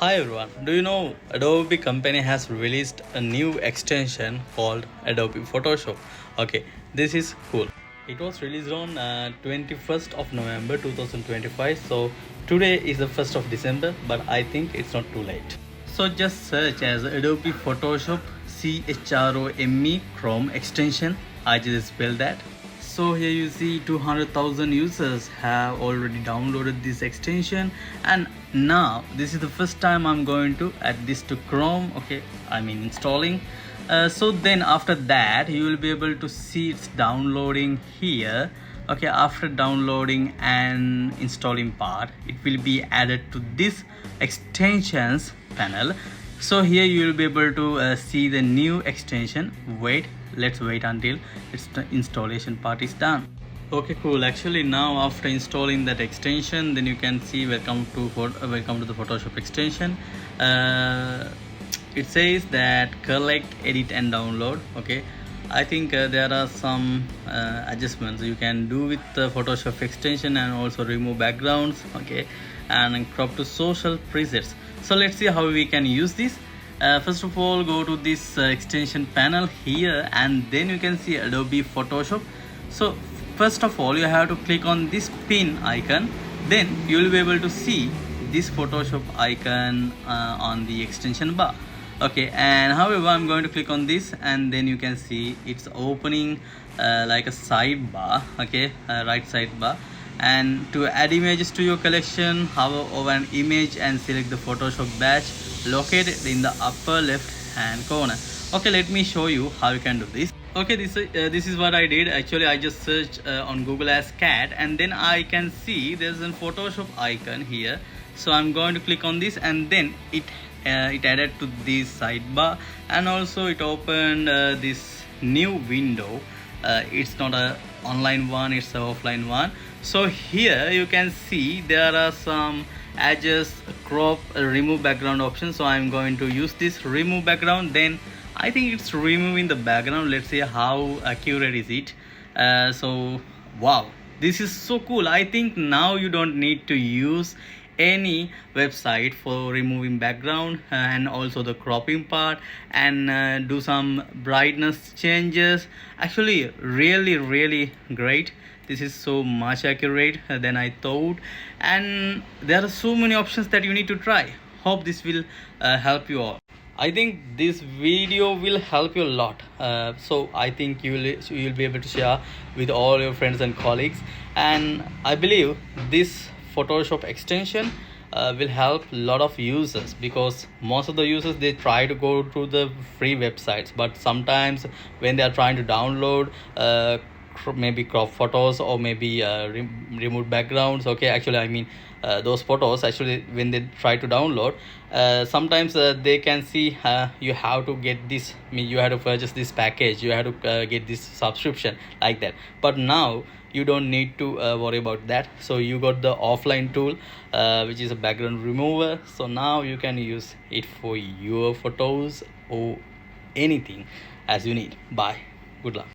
Hi everyone, do you know Adobe company has released a new extension called Adobe Photoshop? Okay, this is cool. It was released on 21st of November 2025, so today is the 1st of December, but I think it's not too late. So just search as Adobe Photoshop CHROME Chrome extension. I just spelled that. So here you see 200,000 users have already downloaded this extension, and now this is the first time I'm going to add this to Chrome. Okay, I mean installing. So then after that you will be able to see it's downloading here. Okay, after downloading and installing part, it will be added to this extensions panel. So here you will be able to see the new extension. Let's wait until the installation part is done. Okay, cool. Actually now after installing that extension, then you can see welcome to the Photoshop extension. It says that collect, edit and download. Okay, I think there are some adjustments you can do with the Photoshop extension, and also remove backgrounds. Okay, and crop to social presets. So let's see how we can use this. First of all, go to this extension panel here, and then you can see Adobe Photoshop. So first of all, you have to click on this pin icon, then you will be able to see this Photoshop icon on the extension bar. Okay, and however I'm going to click on this, and then you can see it's opening like a sidebar. Okay, right sidebar. And to add images to your collection, hover over an image and select the Photoshop badge located in the upper left hand corner. Okay, let me show you how you can do this. Okay, this is what I did. Actually I just searched on Google as cat, and then I can see there's a Photoshop icon here. So I'm going to click on this, and then it added to this sidebar, and also it opened this new window. It's not a online one, it's a offline one. So here you can see there are some adjust, crop, remove background options. So I'm going to use this remove background. Then I think it's removing the background. Let's see how accurate is it. So wow, this is so cool. I think now you don't need to use any website for removing background and also the cropping part, and do some brightness changes. Actually really great. This is so much accurate than I thought, and there are so many options that you need to try. Hope this will help you all. I think this video will help you a lot. So I think you will be able to share with all your friends and colleagues, and I believe this Photoshop extension will help a lot of users, because most of the users, they try to go to the free websites, but sometimes when they are trying to download maybe crop photos, or maybe remove backgrounds. Okay, actually I mean those photos, actually when they try to download, sometimes they can see you have to get this, I mean you have to purchase this package, you have to get this subscription like that. But now you don't need to worry about that. So you got the offline tool, which is a background remover. So now you can use it for your photos or anything as you need. Bye, good luck.